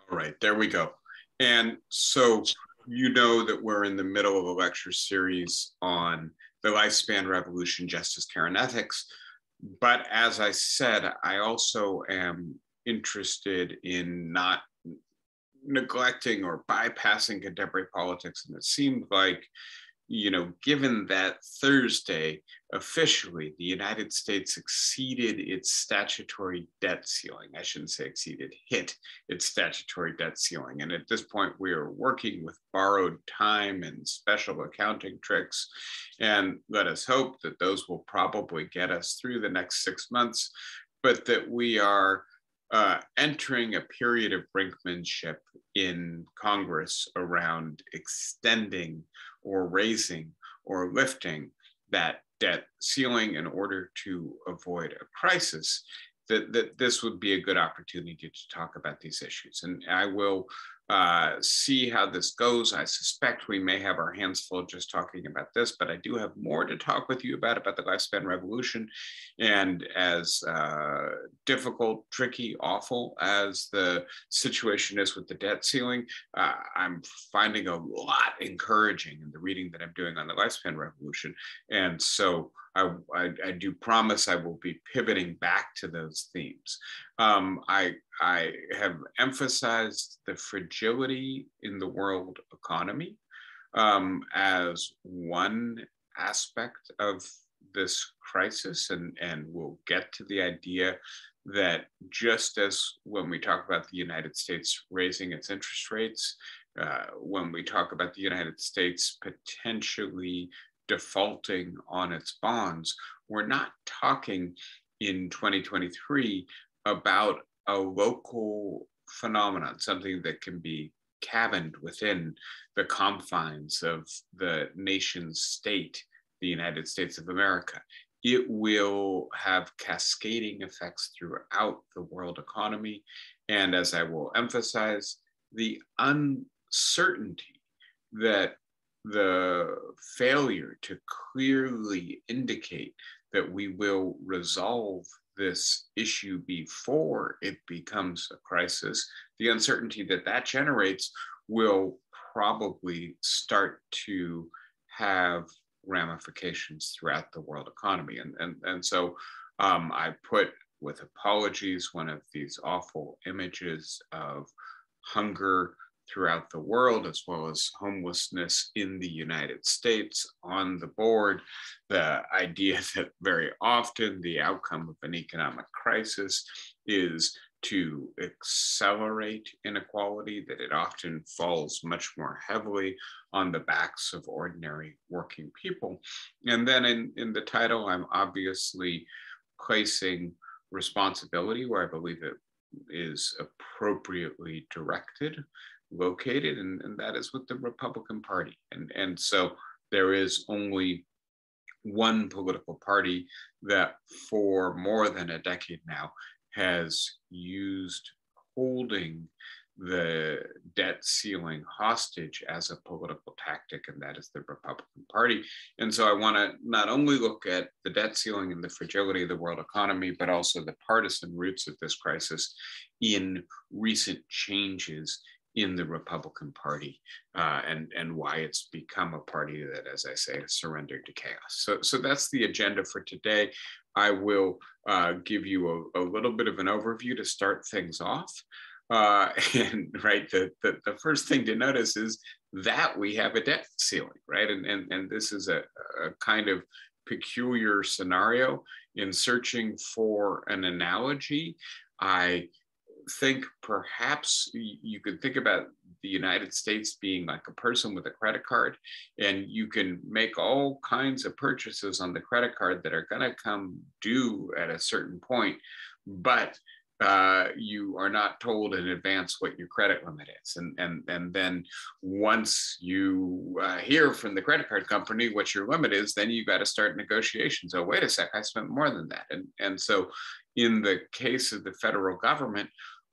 All right, there we go. And so you know that we're in the middle of a lecture series on the lifespan revolution, justice, care, and ethics. But as I said, I also am interested in not neglecting or bypassing contemporary politics. And it seemed like, given that Thursday, officially, the United States exceeded its statutory debt ceiling. I shouldn't say exceeded, hit its statutory debt ceiling. And at this point, we are working with borrowed time and special accounting tricks. And let us hope that those will probably get us through the next 6 months, but that we are entering a period of brinkmanship in Congress around extending or raising or lifting that debt ceiling in order to avoid a crisis, that this would be a good opportunity to talk about these issues. And I will see how this goes. I suspect we may have our hands full just talking about this, but I do have more to talk with you about the lifespan revolution. And as difficult, tricky, awful as the situation is with the debt ceiling, I'm finding a lot encouraging in the reading that I'm doing on the lifespan revolution. And so I do promise I will be pivoting back to those themes. I have emphasized the fragility in the world economy as one aspect of this crisis, and we'll get to the idea that just as when we talk about the United States raising its interest rates, when we talk about the United States potentially defaulting on its bonds, we're not talking in 2023 about a local phenomenon, something that can be cabined within the confines of the nation state, the United States of America. It will have cascading effects throughout the world economy. And as I will emphasize, the uncertainty that the failure to clearly indicate that we will resolve this issue before it becomes a crisis, the uncertainty that that generates will probably start to have ramifications throughout the world economy. And so I put, with apologies, one of these awful images of hunger throughout the world, as well as homelessness in the United States, on the board. The idea that very often the outcome of an economic crisis is to accelerate inequality, that it often falls much more heavily on the backs of ordinary working people. And then in the title, I'm obviously placing responsibility where I believe it is appropriately directed, located, and that is with the Republican Party. And so there is only one political party that for more than a decade now has used holding the debt ceiling hostage as a political tactic, and that is the Republican Party. And so I want to not only look at the debt ceiling and the fragility of the world economy, but also the partisan roots of this crisis in recent changes in the Republican Party, and why it's become a party that, as I say, has surrendered to chaos. So that's the agenda for today. I will give you a little bit of an overview to start things off. And right, the first thing to notice is that we have a debt ceiling, right? And this is a kind of peculiar scenario. In searching for an analogy, I think perhaps you could think about the United States being like a person with a credit card, and you can make all kinds of purchases on the credit card that are going to come due at a certain point, but you are not told in advance what your credit limit is. And then once you hear from the credit card company what your limit is, then you got to start negotiations. Oh, wait a sec, I spent more than that. And so in the case of the federal government,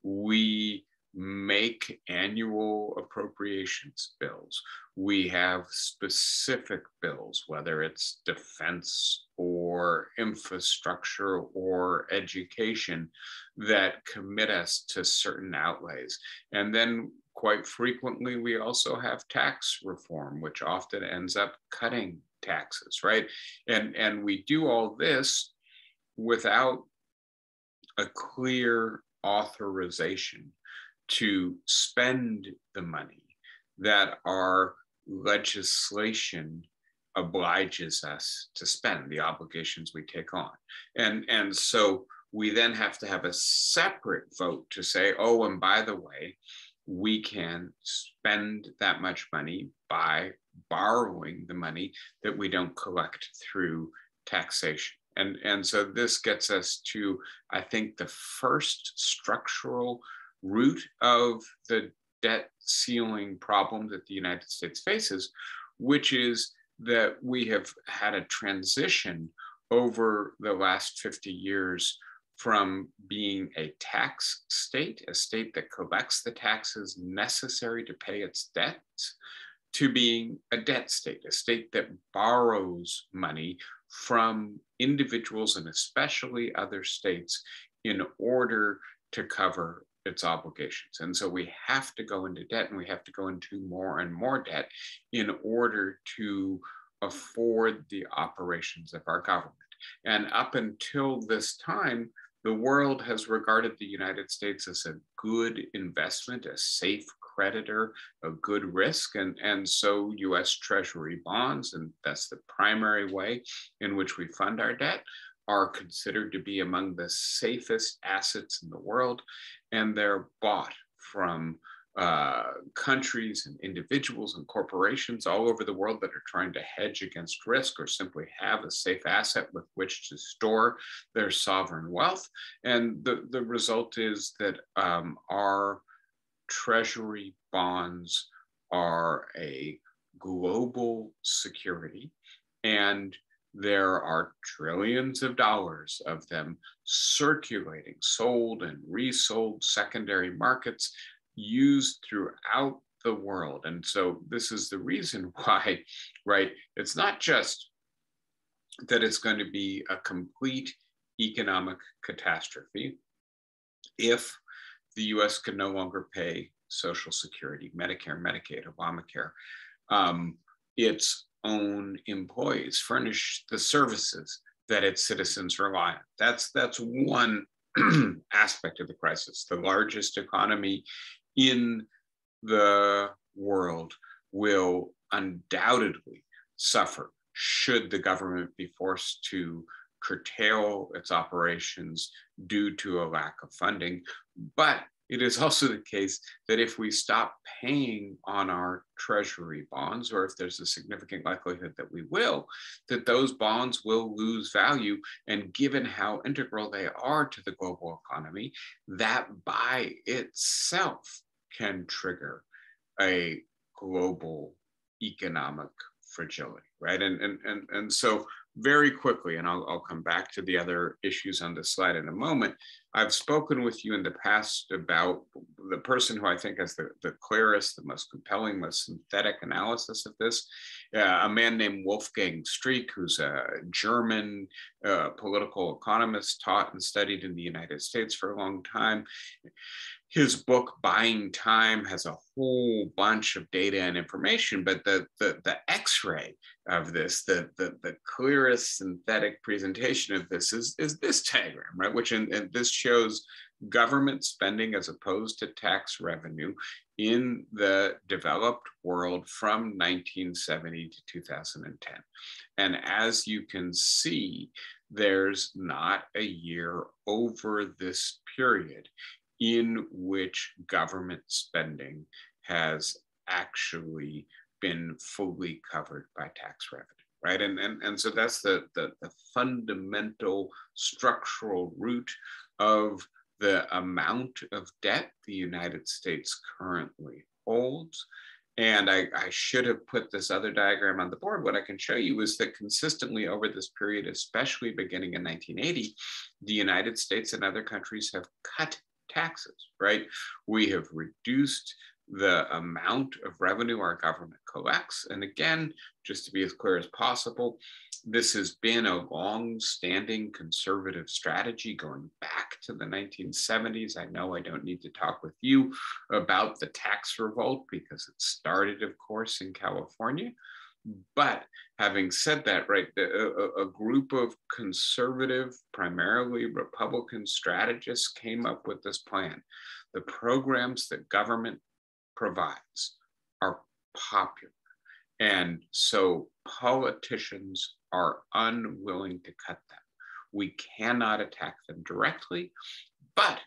we make annual appropriations bills. We have specific bills, whether it's defense or infrastructure or education, that commit us to certain outlays. And then quite frequently, we also have tax reform, which often ends up cutting taxes, right? And we do all this without a clear authorization to spend the money that our legislation obliges us to spend, the obligations we take on. And so we then have to have a separate vote to say, oh, and by the way, we can spend that much money by borrowing the money that we don't collect through taxation. And so this gets us to, I think, the first structural root of the debt ceiling problem that the United States faces, which is that we have had a transition over the last 50 years from being a tax state, a state that collects the taxes necessary to pay its debts, to being a debt state, a state that borrows money from individuals and especially other states in order to cover its obligations. And so we have to go into debt, and we have to go into more and more debt in order to afford the operations of our government. And up until this time, the world has regarded the United States as a good investment, a safe creditor, a good risk. And so US Treasury bonds, and that's the primary way in which we fund our debt, are considered to be among the safest assets in the world. And they're bought from countries and individuals and corporations all over the world that are trying to hedge against risk or simply have a safe asset with which to store their sovereign wealth. And the result is that our treasury bonds are a global security, and there are trillions of dollars of them circulating, sold and resold, secondary markets used throughout the world. And so this is the reason why, right, it's not just that it's going to be a complete economic catastrophe if the US can no longer pay Social Security, Medicare, Medicaid, Obamacare, its own employees, furnish the services that its citizens rely on. That's one aspect of the crisis. The largest economy in the world will undoubtedly suffer should the government be forced to curtail its operations due to a lack of funding. But it is also the case that if we stop paying on our treasury bonds, or if there's a significant likelihood that we will, that those bonds will lose value. And given how integral they are to the global economy, that by itself can trigger a global economic fragility, right? And so very quickly, and I'll come back to the other issues on this slide in a moment, I've spoken with you in the past about the person who I think has the clearest, the most compelling, most synthetic analysis of this, a man named Wolfgang Streeck, who's a German political economist, taught and studied in the United States for a long time. His book, Buying Time, has a whole bunch of data and information, but the X-ray of this, the clearest synthetic presentation of this is this diagram, right? Which and this shows government spending as opposed to tax revenue in the developed world from 1970 to 2010. And as you can see, there's not a year over this period in which government spending has actually been fully covered by tax revenue, right? And so that's the fundamental structural root of the amount of debt the United States currently holds. And I should have put this other diagram on the board. What I can show you is that consistently over this period, especially beginning in 1980, the United States and other countries have cut taxes, right? We have reduced the amount of revenue our government collects. And again, just to be as clear as possible, this has been a long-standing conservative strategy going back to the 1970s. I know I don't need to talk with you about the tax revolt because it started, of course, in California. But having said that, right, a group of conservative, primarily Republican strategists came up with this plan. The programs that government provides are popular. And so politicians are unwilling to cut them. We cannot attack them directly, but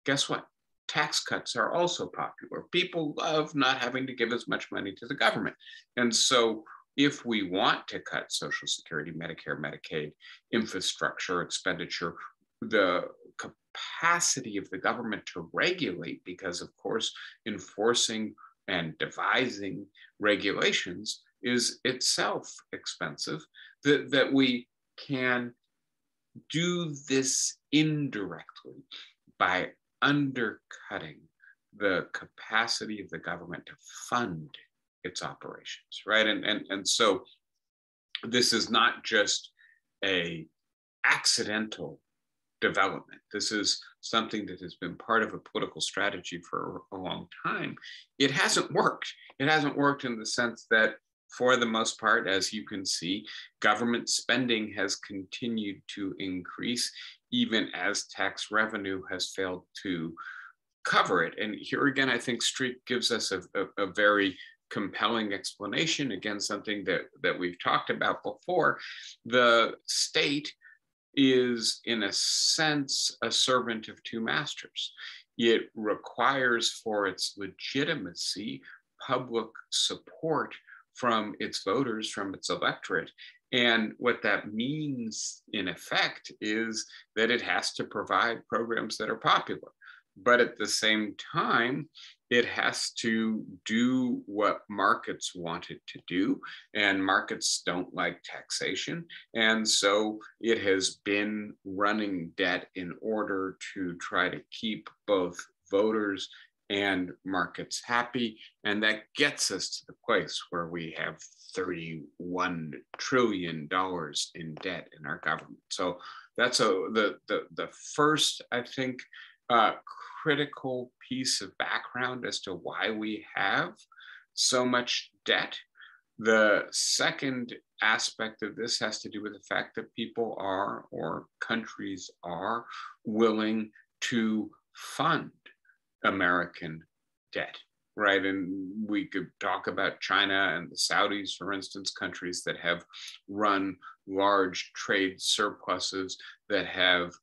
guess what? Tax cuts are also popular. People love not having to give as much money to the government. And so if we want to cut Social Security, Medicare, Medicaid, infrastructure expenditure, the capacity of the government to regulate, because of course, enforcing and devising regulations is itself expensive, that we can do this indirectly by undercutting the capacity of the government to fund its operations, right? And so this is not just a accidental development. This is something that has been part of a political strategy for a long time. It hasn't worked. It hasn't worked in the sense that, for the most part, as you can see, government spending has continued to increase, even as tax revenue has failed to cover it. And here again, I think Streeck gives us a very compelling explanation, again, something that we've talked about before. The state is, in a sense, a servant of two masters. It requires, for its legitimacy, public support from its voters, from its electorate. And what that means, in effect, is that it has to provide programs that are popular. But at the same time, it has to do what markets want it to do. And markets don't like taxation. And so it has been running debt in order to try to keep both voters and markets happy. And that gets us to the place where we have $31 trillion in debt in our government. So that's the first, I think, critical piece of background as to why we have so much debt. The second aspect of this has to do with the fact that people are, or countries are, willing to fund American debt, right? And we could talk about China and the Saudis, for instance, countries that have run large trade surpluses, that have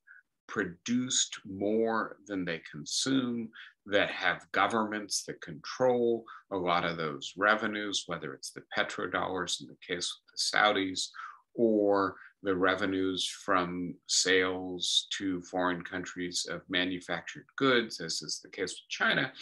produced more than they consume, that have governments that control a lot of those revenues, whether it's the petrodollars in the case of the Saudis, or the revenues from sales to foreign countries of manufactured goods, as is the case with China.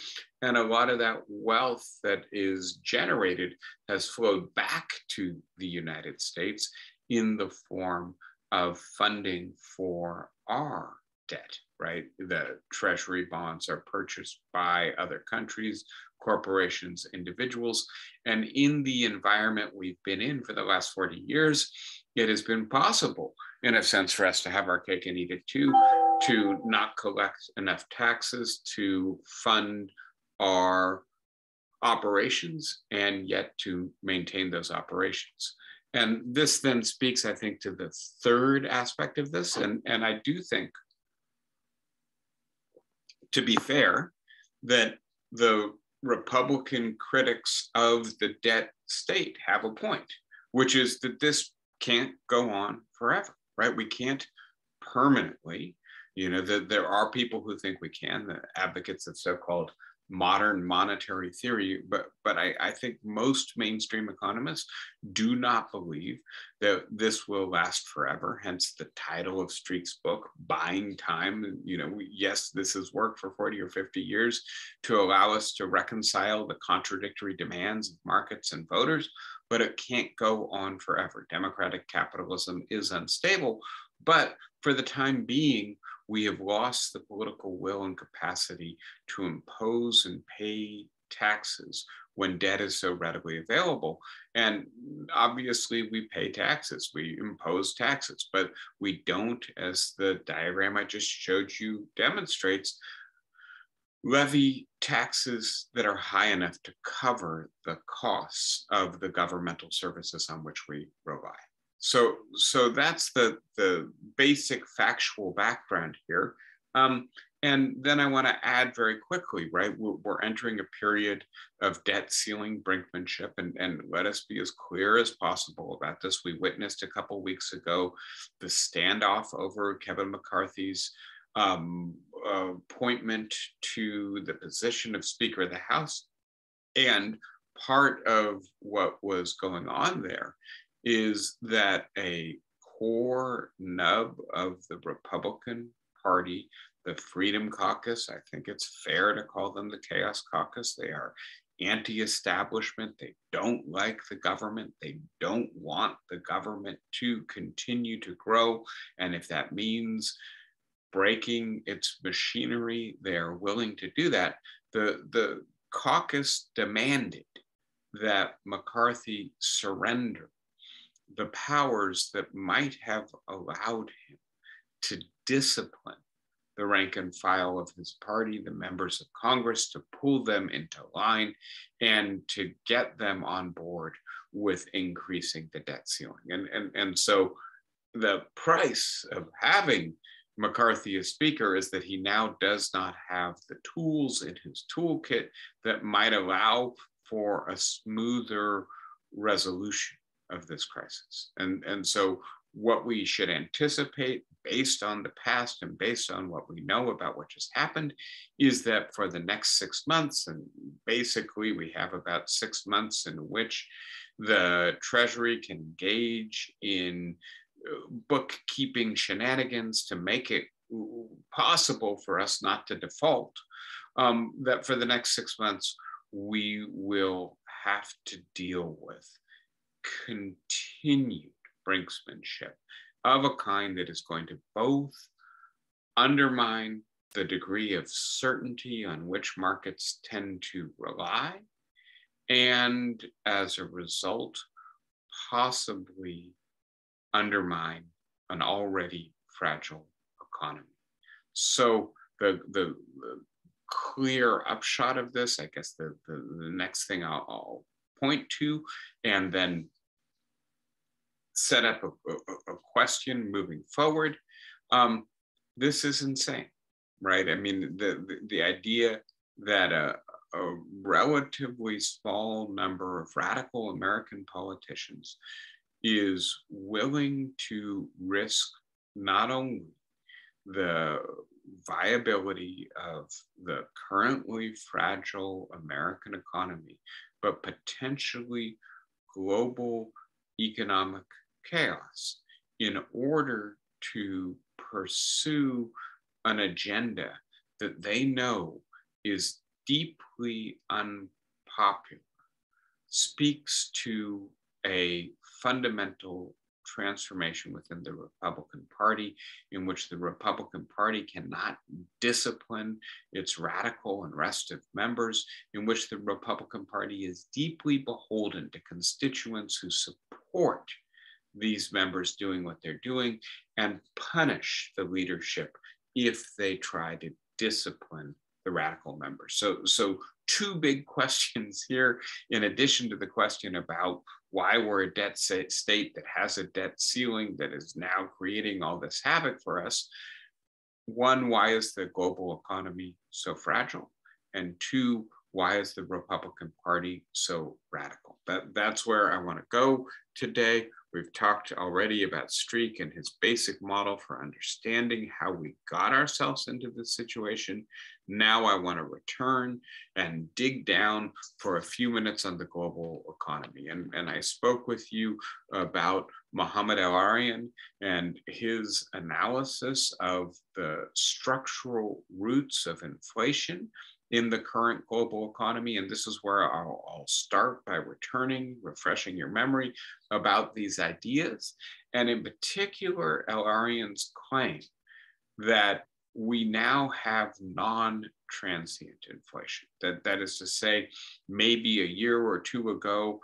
And a lot of that wealth that is generated has flowed back to the United States in the form of funding for our debt, right? The treasury bonds are purchased by other countries, corporations, individuals. And in the environment we've been in for the last 40 years, it has been possible, in a sense, for us to have our cake and eat it too, to not collect enough taxes to fund our operations and yet to maintain those operations. And this then speaks, I think, to the third aspect of this. And I do think, to be fair, that the Republican critics of the debt state have a point, which is that this can't go on forever, right? We can't permanently, there are people who think we can, the advocates of so-called modern monetary theory, but I think most mainstream economists do not believe that this will last forever, hence the title of Streeck's book, Buying Time. Yes, this has worked for 40 or 50 years to allow us to reconcile the contradictory demands of markets and voters, but it can't go on forever. Democratic capitalism is unstable, but for the time being, we have lost the political will and capacity to impose and pay taxes when debt is so readily available. And obviously we pay taxes, we impose taxes, but we don't, as the diagram I just showed you demonstrates, levy taxes that are high enough to cover the costs of the governmental services on which we rely. So that's the basic factual background here. And then I want to add very quickly, right? We're entering a period of debt ceiling brinkmanship, and let us be as clear as possible about this. We witnessed a couple of weeks ago the standoff over Kevin McCarthy's appointment to the position of Speaker of the House. And part of what was going on there is that a core nub of the Republican Party, the Freedom Caucus, I think it's fair to call them the Chaos Caucus. They are anti-establishment. They don't like the government. They don't want the government to continue to grow. And if that means breaking its machinery, they are willing to do that. The caucus demanded that McCarthy surrender the powers that might have allowed him to discipline the rank and file of his party, the members of Congress, to pull them into line and to get them on board with increasing the debt ceiling. And so the price of having McCarthy as Speaker is that he now does not have the tools in his toolkit that might allow for a smoother resolution of this crisis. And so what we should anticipate based on the past and based on what we know about what just happened is that for the next 6 months, and basically we have about 6 months in which the Treasury can engage in bookkeeping shenanigans to make it possible for us not to default, that for the next 6 months, we will have to deal with continued brinksmanship of a kind that is going to both undermine the degree of certainty on which markets tend to rely, and as a result, possibly undermine an already fragile economy. So the clear upshot of this, I guess the next thing I'll point to, and then set up a question moving forward. This is insane, right? I mean, the idea that a relatively small number of radical American politicians is willing to risk not only the viability of the currently fragile American economy, but potentially global economic chaos in order to pursue an agenda that they know is deeply unpopular, speaks to a fundamental transformation within the Republican Party, in which the Republican Party cannot discipline its radical and restive members, in which the Republican Party is deeply beholden to constituents who support these members doing what they're doing and punish the leadership if they try to discipline the radical members. So two big questions here, in addition to the question about why we're a debt state that has a debt ceiling that is now creating all this havoc for us. One, why is the global economy so fragile? And two, why is the Republican Party so radical? That's where I want to go today. We've talked already about Streeck and his basic model for understanding how we got ourselves into this situation. Now I want to return and dig down for a few minutes on the global economy. And I spoke with you about Mohamed El-Erian and his analysis of the structural roots of inflation in the current global economy. And this is where I'll start by refreshing your memory about these ideas. And in particular, El-Erian's claim that we now have non-transient inflation. That is to say, maybe a year or two ago,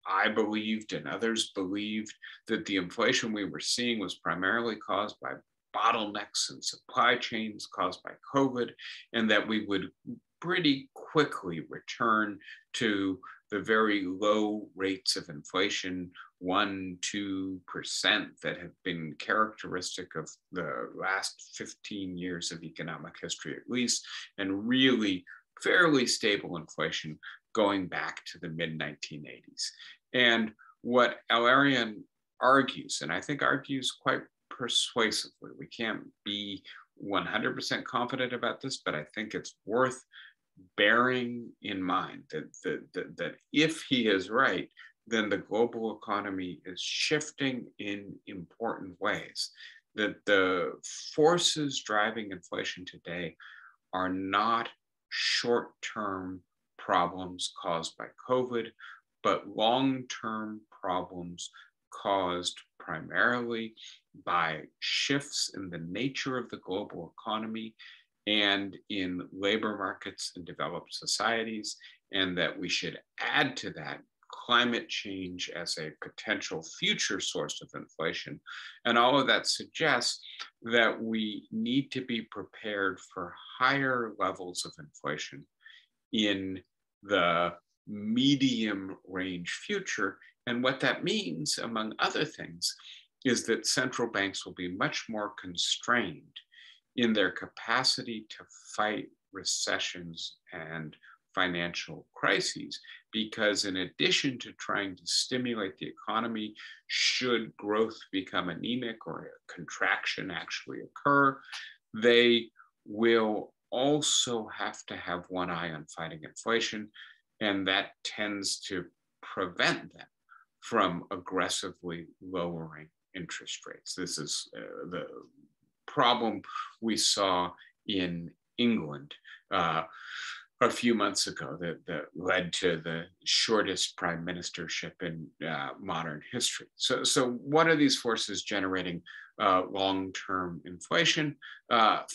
I believed and others believed that the inflation we were seeing was primarily caused by bottlenecks in supply chains caused by COVID, and that we would pretty quickly return to the very low rates of inflation, 1-2%, that have been characteristic of the last 15 years of economic history at least, and really fairly stable inflation going back to the mid-1980s. And what Al-Arian argues, and I think argues quite persuasively, we can't be 100% confident about this, but I think it's worth bearing in mind that if he is right, then the global economy is shifting in important ways. That the forces driving inflation today are not short-term problems caused by COVID, but long-term problems caused primarily by shifts in the nature of the global economy and in labor markets in developed societies, and that we should add to that climate change as a potential future source of inflation. And all of that suggests that we need to be prepared for higher levels of inflation in the medium range future. And what that means, among other things, is that central banks will be much more constrained in their capacity to fight recessions and financial crises, because in addition to trying to stimulate the economy, should growth become anemic or a contraction actually occur, they will also have to have one eye on fighting inflation, and that tends to prevent them from aggressively lowering interest rates. This is the problem we saw in England a few months ago that led to the shortest prime ministership in modern history. So what are these forces generating long-term inflation?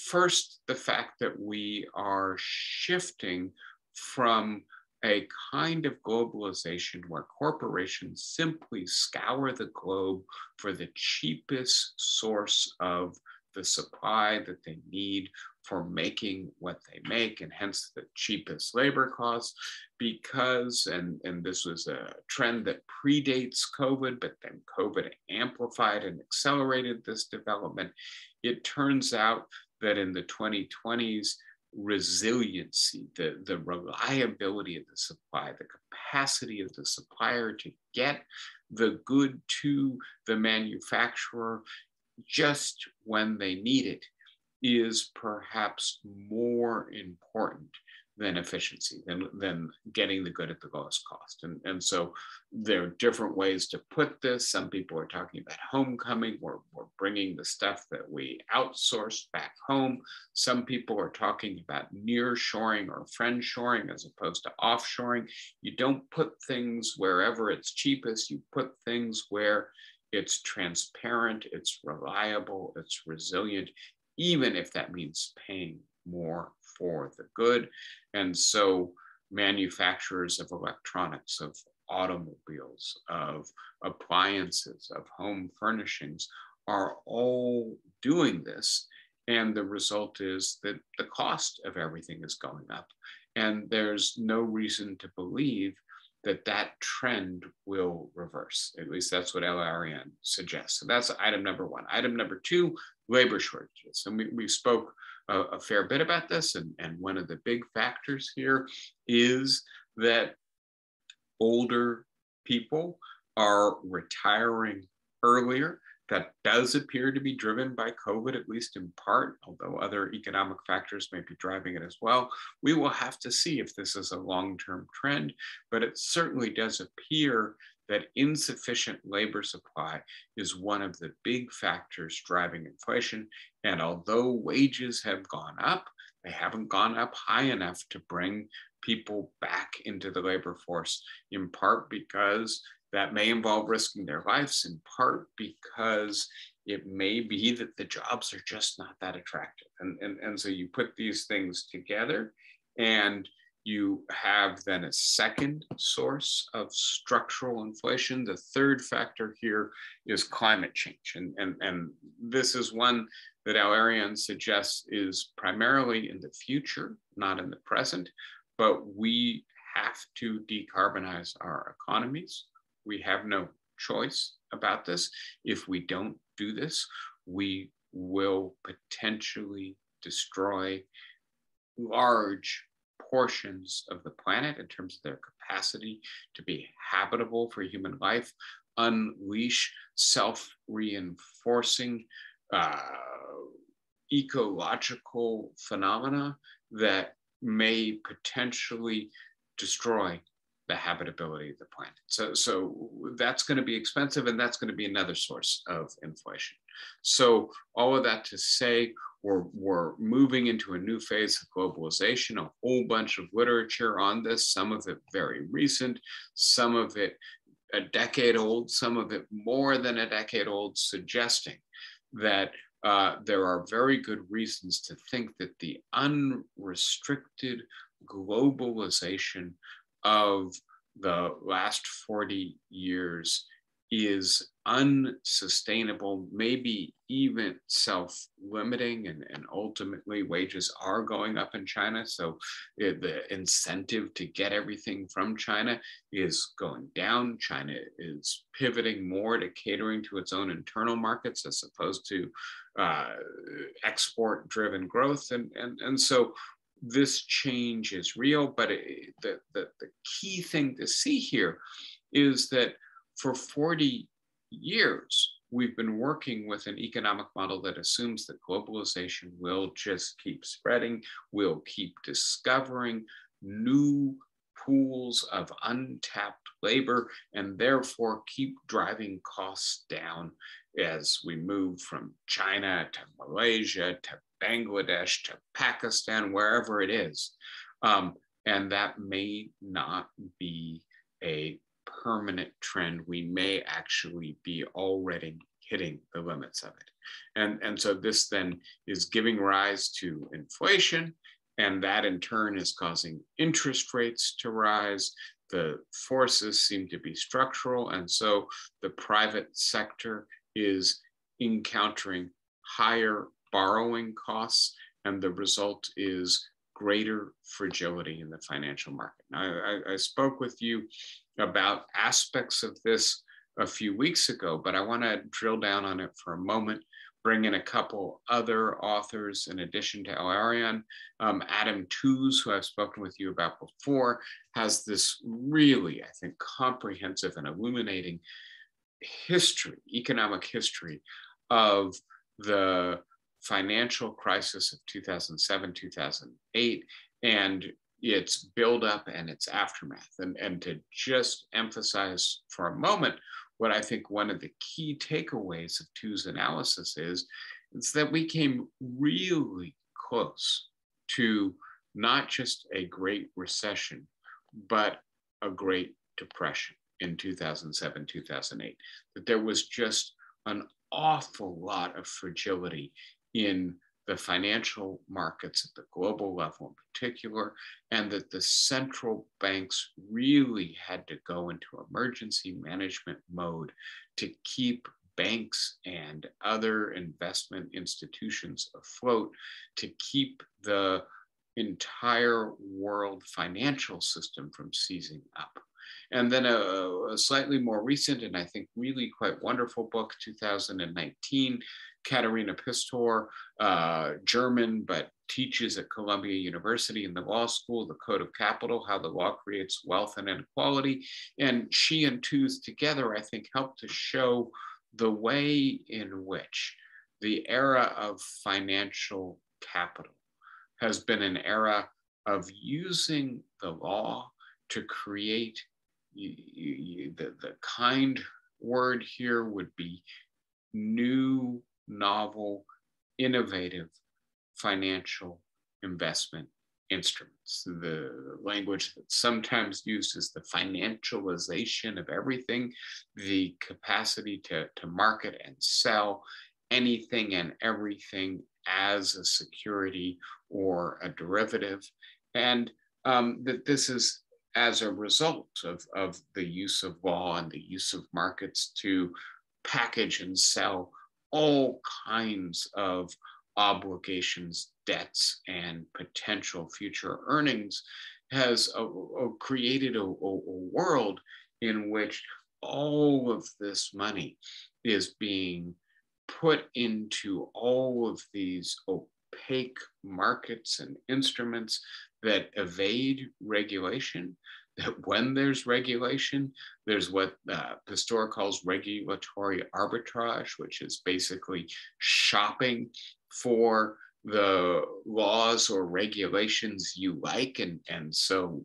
First, the fact that we are shifting from a kind of globalization where corporations simply scour the globe for the cheapest source of the supply that they need for making what they make, and hence the cheapest labor costs, because, and this was a trend that predates COVID, but then COVID amplified and accelerated this development. It turns out that in the 2020s, resiliency, the reliability of the supply, the capacity of the supplier to get the good to the manufacturer just when they need it, is perhaps more important than efficiency, than getting the good at the lowest cost. And so there are different ways to put this. Some people are talking about homecoming, we're bringing the stuff that we outsourced back home. Some people are talking about nearshoring or friendshoring as opposed to offshoring. You don't put things wherever it's cheapest, you put things where it's transparent, it's reliable, it's resilient, even if that means paying more for the good. And so manufacturers of electronics, of automobiles, of appliances, of home furnishings are all doing this. And the result is that the cost of everything is going up. And there's no reason to believe that that trend will reverse. At least that's what Al-Arian suggests. So that's item number one. Item number two, labor shortages. And we spoke a fair bit about this. And one of the big factors here is that older people are retiring earlier. That does appear to be driven by COVID, at least in part, although other economic factors may be driving it as well. We will have to see if this is a long-term trend, but it certainly does appear that insufficient labor supply is one of the big factors driving inflation. And although wages have gone up, they haven't gone up high enough to bring people back into the labor force, in part because that may involve risking their lives, in part because It may be that the jobs are just not that attractive. And so you put these things together, and you have then a second source of structural inflation. The third factor here is climate change. And this is one that Al-Arian suggests is primarily in the future, not in the present, but we have to decarbonize our economies. We have no choice about this. If we don't do this, we will potentially destroy large portions of the planet in terms of their capacity to be habitable for human life, unleash self-reinforcing ecological phenomena that may potentially destroy the habitability of the planet. So that's going to be expensive, and that's going to be another source of inflation. So all of that to say, we're moving into a new phase of globalization, a whole bunch of literature on this, some of it very recent, some of it a decade old, some of it more than a decade old, suggesting that there are very good reasons to think that the unrestricted globalization of the last 40 years is unsustainable, maybe even self-limiting, and ultimately wages are going up in China. So the incentive to get everything from China is going down. China is pivoting more to catering to its own internal markets as opposed to export-driven growth. And so this change is real, but the key thing to see here is that for 40 years, we've been working with an economic model that assumes that globalization will just keep spreading, will keep discovering new pools of untapped labor, and therefore keep driving costs down as we move from China to Malaysia to Bangladesh to Pakistan, wherever it is. And that may not be a permanent trend. We may actually be already hitting the limits of it. And so this then is giving rise to inflation, and that in turn is causing interest rates to rise. The forces seem to be structural, and so the private sector is encountering higher borrowing costs, and the result is greater fragility in the financial market. Now, I spoke with you about aspects of this a few weeks ago, but I want to drill down on it for a moment, bring in a couple other authors in addition to Al-Arian. Adam Tooze, who I've spoken with you about before, has this really, I think, comprehensive and illuminating history, economic history of the financial crisis of 2007, 2008, and its buildup and its aftermath. And to just emphasize for a moment what I think one of the key takeaways of Tooze's analysis is that we came really close to not just a Great Recession, but a Great Depression in 2007, 2008. That there was just an awful lot of fragility in the financial markets at the global level in particular, and that the central banks really had to go into emergency management mode to keep banks and other investment institutions afloat, to keep the entire world financial system from seizing up. And then a slightly more recent and I think really quite wonderful book, 2019, Katharina Pistor, German, but teaches at Columbia University in the law school, The Code of Capital, How the Law Creates Wealth and Inequality. And she and Tooze together, I think, helped to show the way in which the era of financial capital has been an era of using the law to create, the kind word here would be new, novel, innovative financial investment instruments. The language that's sometimes used is the financialization of everything, the capacity to market and sell anything and everything as a security or a derivative, and that this is as a result of the use of law and the use of markets to package and sell all kinds of obligations, debts, and potential future earnings, has created a world in which all of this money is being put into all of these opaque markets and instruments that evade regulation, that when there's regulation, there's what Pistor calls regulatory arbitrage, which is basically shopping for the laws or regulations you like. And so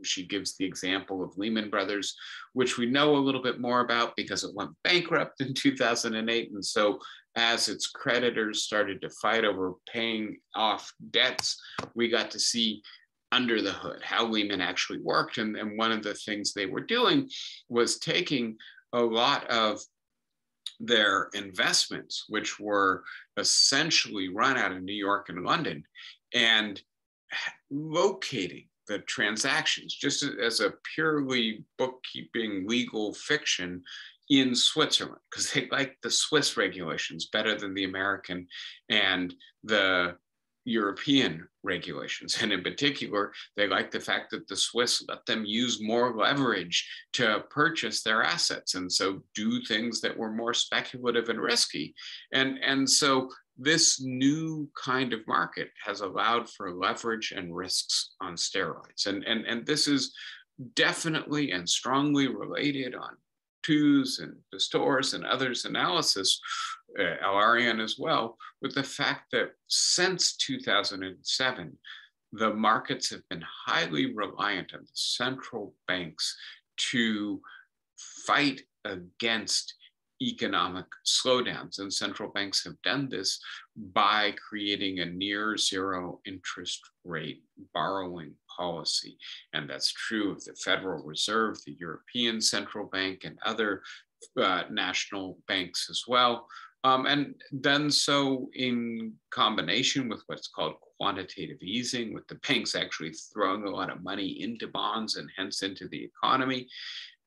she gives the example of Lehman Brothers, which we know a little bit more about because it went bankrupt in 2008. And so as its creditors started to fight over paying off debts, we got to see under the hood how Lehman actually worked. And one of the things they were doing was taking a lot of their investments, which were essentially run out of New York and London, and locating the transactions just as a purely bookkeeping legal fiction in Switzerland, because they like the Swiss regulations better than the American and the European regulations. And in particular, they like the fact that the Swiss let them use more leverage to purchase their assets, and so do things that were more speculative and risky. And so this new kind of market has allowed for leverage and risks on steroids. And this is definitely and strongly related on Two's and Pistor's and others' analysis, Al-Arian as well, with the fact that since 2007, the markets have been highly reliant on the central banks to fight against economic slowdowns. And central banks have done this by creating a near zero interest rate borrowing policy. And that's true of the Federal Reserve, the European Central Bank, and other national banks as well. And done so in combination with what's called quantitative easing, with the banks actually throwing a lot of money into bonds and hence into the economy.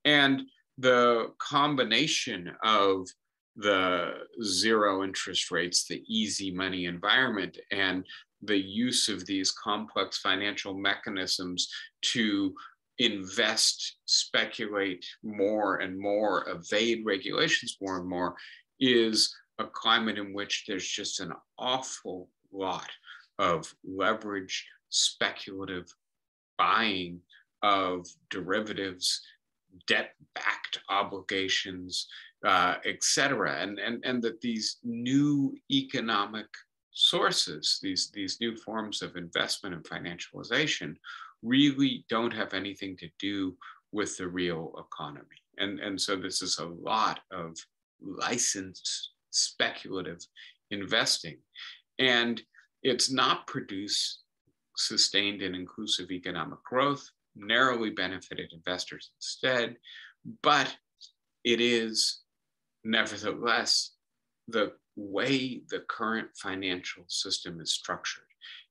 And the combination of the zero interest rates, the easy money environment, and the use of these complex financial mechanisms to invest, speculate more and more, evade regulations more and more, is a climate in which there's just an awful lot of leverage, speculative buying of derivatives, debt-backed obligations, et cetera. And that these new economic sources, these new forms of investment and financialization, really don't have anything to do with the real economy. And so this is a lot of licensed speculative investing. And it's not produced sustained and inclusive economic growth, narrowly benefited investors instead, but it is nevertheless the way the current financial system is structured.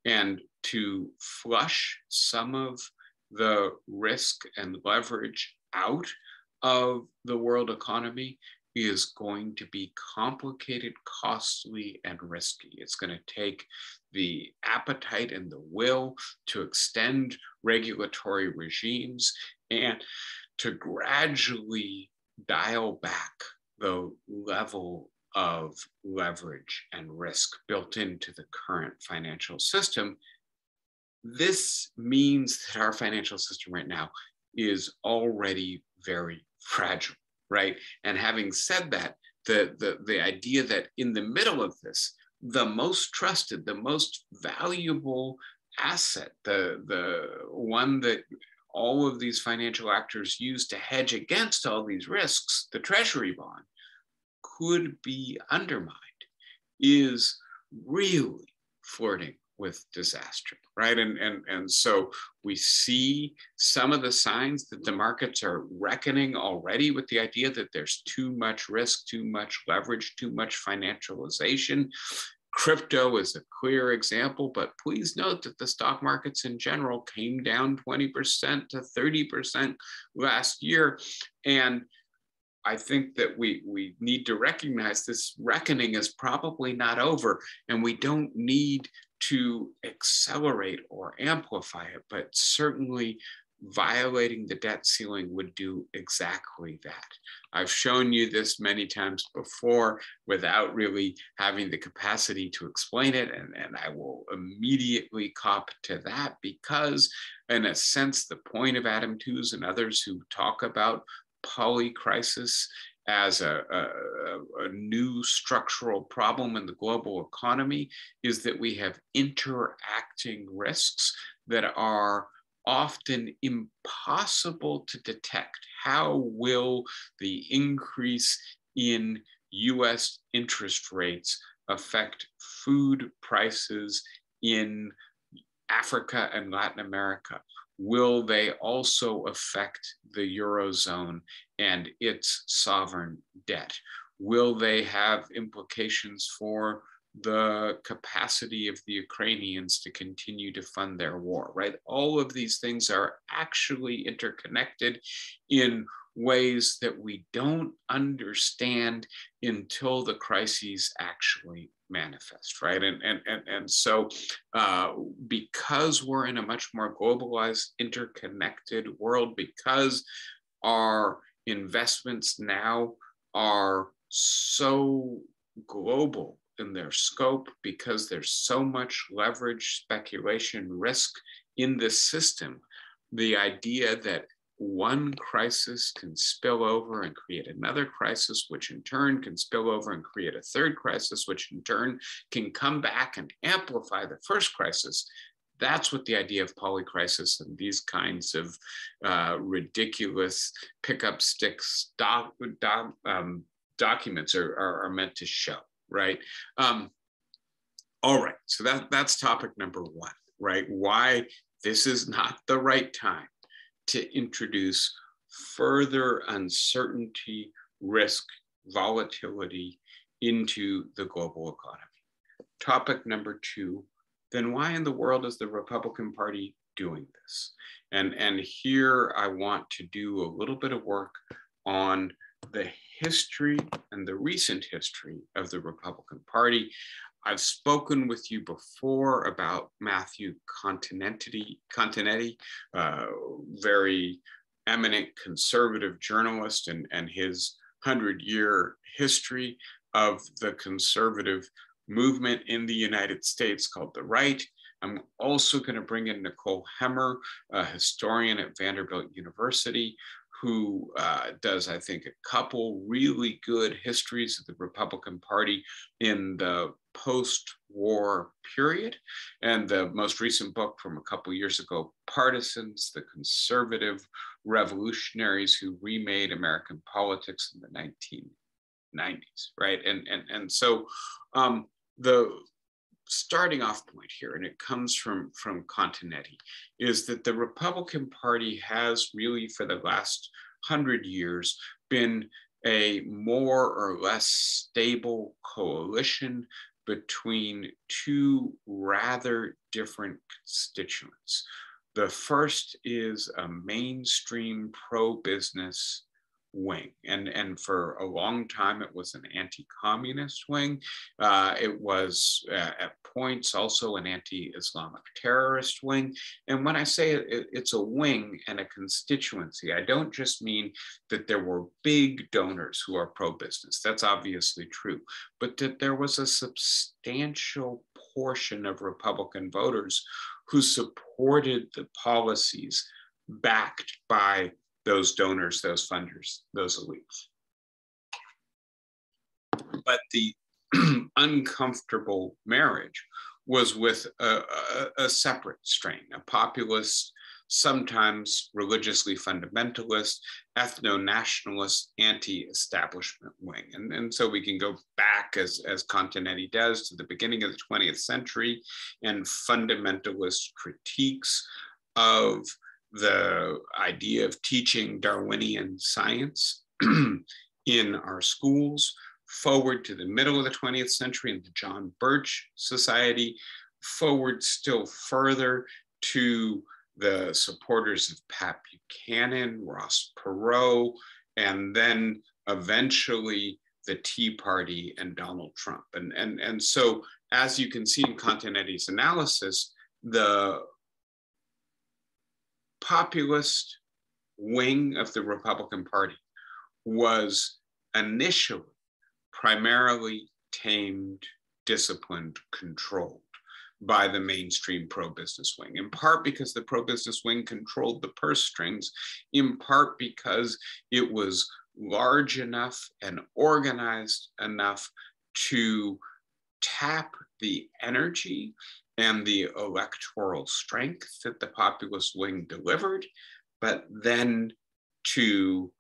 And to flush some of the risk and leverage out of the world economy is going to be complicated, costly, and risky. It's going to take the appetite and the will to extend regulatory regimes and to gradually dial back the level of leverage and risk built into the current financial system. This means that our financial system right now is already very fragile, right? And having said that, the idea that in the middle of this, the most trusted, the most valuable asset, the one that all of these financial actors use to hedge against all these risks, the treasury bond, could be undermined, is really flirting with disaster, right? And so we see some of the signs that the markets are reckoning already with the idea that there's too much risk, too much leverage, too much financialization. Crypto is a clear example, but please note that the stock markets in general came down 20% to 30% last year. And I think that we need to recognize this reckoning is probably not over, and we don't need to accelerate or amplify it, but certainly violating the debt ceiling would do exactly that. I've shown you this many times before without really having the capacity to explain it, and I will immediately cop to that because, in a sense, the point of Adam Tooze and others who talk about polycrisis as a new structural problem in the global economy is that we have interacting risks that are often impossible to detect. How will the increase in US interest rates affect food prices in Africa and Latin America? Will they also affect the Eurozone and its sovereign debt? Will they have implications for the capacity of the Ukrainians to continue to fund their war, right? All of these things are actually interconnected in ways that we don't understand until the crises actually manifest, right? And so because we're in a much more globalized, interconnected world, because our investments now are so global in their scope, because there's so much leverage, speculation, risk in this system, the idea that one crisis can spill over and create another crisis, which in turn can spill over and create a third crisis, which in turn can come back and amplify the first crisis. That's what the idea of polycrisis and these kinds of ridiculous pickup sticks documents are meant to show, right? All right, so that's topic number one, right? Why this is not the right time to introduce further uncertainty, risk, volatility into the global economy. Topic number two, then why in the world is the Republican Party doing this? And here I want to do a little bit of work on the history and the recent history of the Republican Party. I've spoken with you before about Matthew Continetti, very eminent conservative journalist, and his 100-year history of the conservative movement in the United States called the right. I'm also going to bring in Nicole Hemmer, a historian at Vanderbilt University, who does, I think, a couple really good histories of the Republican Party in the post-war period. And the most recent book from a couple years ago, Partisans, the Conservative Revolutionaries Who Remade American Politics in the 1990s, right? And so the starting off point here, and it comes from Continetti, is that the Republican Party has really, for the last 100 years, been a more or less stable coalition between two rather different constituents. The first is a mainstream pro-business wing, and for a long time it was an anti-communist wing. It was at points also an anti-Islamic terrorist wing. And when I say it's a wing and a constituency, I don't just mean that there were big donors who are pro-business. That's obviously true, but that there was a substantial portion of Republican voters who supported the policies backed by those donors, those funders, those elites. But the uncomfortable marriage was with a separate strain, a populist sometimes religiously fundamentalist, ethno-nationalist, anti-establishment wing. And so we can go back, as Continetti does, to the beginning of the 20th century and fundamentalist critiques of the idea of teaching Darwinian science in our schools, forward to the middle of the 20th century and the John Birch Society, forward still further to the supporters of Pat Buchanan, Ross Perot, and then eventually the Tea Party and Donald Trump. And so, as you can see in Continetti's analysis, the populist wing of the Republican Party was initially primarily tamed, disciplined, controlled by the mainstream pro-business wing, in part because the pro-business wing controlled the purse strings, in part because it was large enough and organized enough to tap the energy and the electoral strength that the populist wing delivered, but then to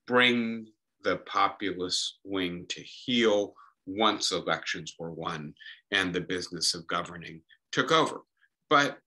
bring the populist wing to heel once elections were won and the business of governing took over. But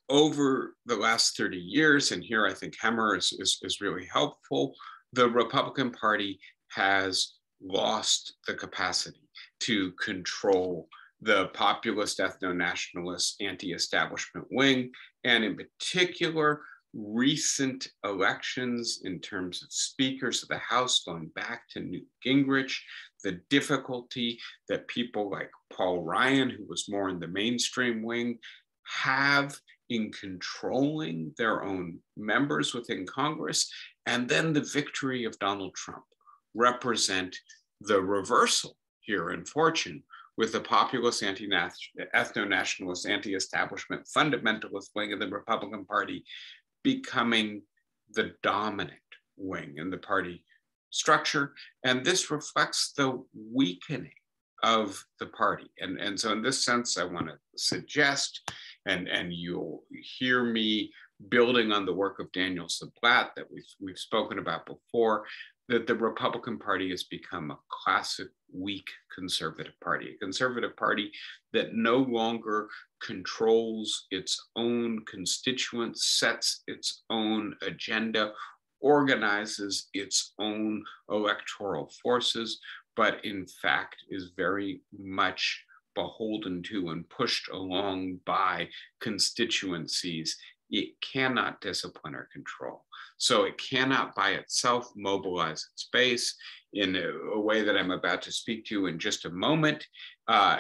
over the last 30 years, and here I think Hemmer is really helpful, the Republican Party has lost the capacity to control the populist, ethno-nationalist, anti-establishment wing, and in particular, recent elections in terms of speakers of the House going back to Newt Gingrich, the difficulty that people like Paul Ryan, who was more in the mainstream wing, have in controlling their own members within Congress, and then the victory of Donald Trump represent the reversal here in fortune, with the populist, ethno-nationalist, anti-establishment, fundamentalist wing of the Republican Party becoming the dominant wing in the party structure. And this reflects the weakening of the party. And so in this sense, I want to suggest, and you'll hear me building on the work of Daniel Sablat that we've spoken about before, that the Republican Party has become a classic weak conservative party, a conservative party that no longer controls its own constituents, sets its own agenda, organizes its own electoral forces, but in fact is very much beholden to and pushed along by constituencies it cannot discipline or control. So it cannot by itself mobilize its base in a way that I'm about to speak to in just a moment.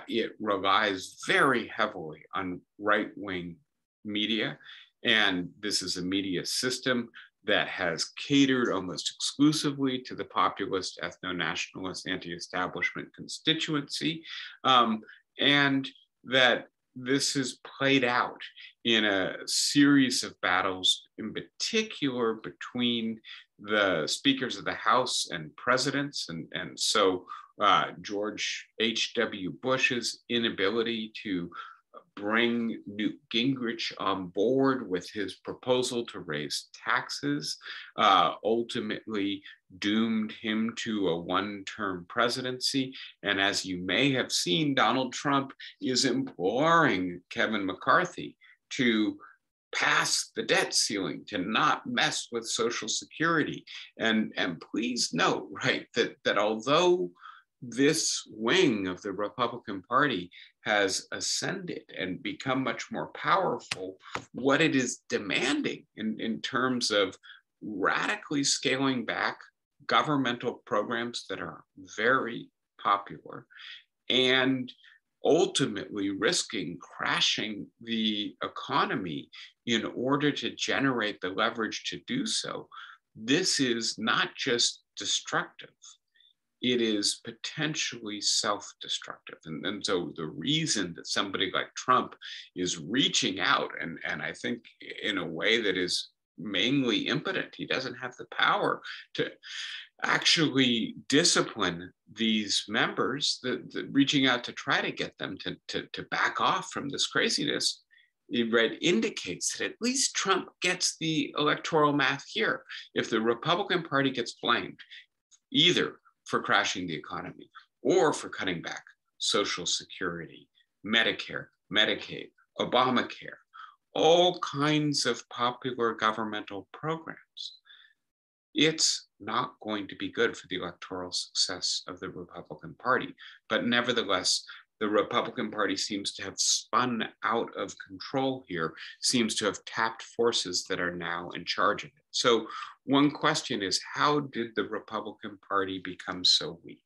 It relies very heavily on right-wing media. And this is a media system that has catered almost exclusively to the populist, ethno-nationalist, anti-establishment constituency. And that this is played out in a series of battles, in particular between the speakers of the House and presidents. And so George H.W. Bush's inability to bring Newt Gingrich on board with his proposal to raise taxes ultimately doomed him to a one-term presidency. And as you may have seen, Donald Trump is imploring Kevin McCarthy to pass the debt ceiling, to not mess with Social Security. And please note, right, that although this wing of the Republican Party has ascended and become much more powerful, what it is demanding in terms of radically scaling back governmental programs that are very popular and ultimately risking crashing the economy in order to generate the leverage to do so, this is not just destructive, it is potentially self-destructive. And so the reason that somebody like Trump is reaching out, and I think in a way that is mainly impotent, he doesn't have the power to actually discipline these members, reaching out to try to get them to back off from this craziness, It indicates that at least Trump gets the electoral math here. If the Republican Party gets blamed, either for crashing the economy or for cutting back Social Security, Medicare, Medicaid, Obamacare, all kinds of popular governmental programs, it's not going to be good for the electoral success of the Republican Party. But nevertheless, the Republican Party seems to have spun out of control here, seems to have tapped forces that are now in charge of it. So one question is, how did the Republican Party become so weak?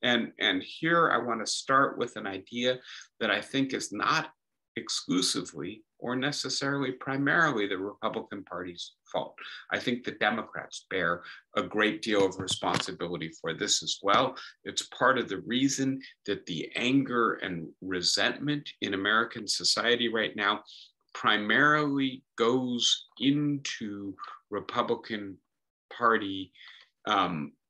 And here I want to start with an idea that I think is not exclusively or necessarily primarily the Republican Party's fault. I think the Democrats bear a great deal of responsibility for this as well. It's part of the reason that the anger and resentment in American society right now primarily goes into Republican Party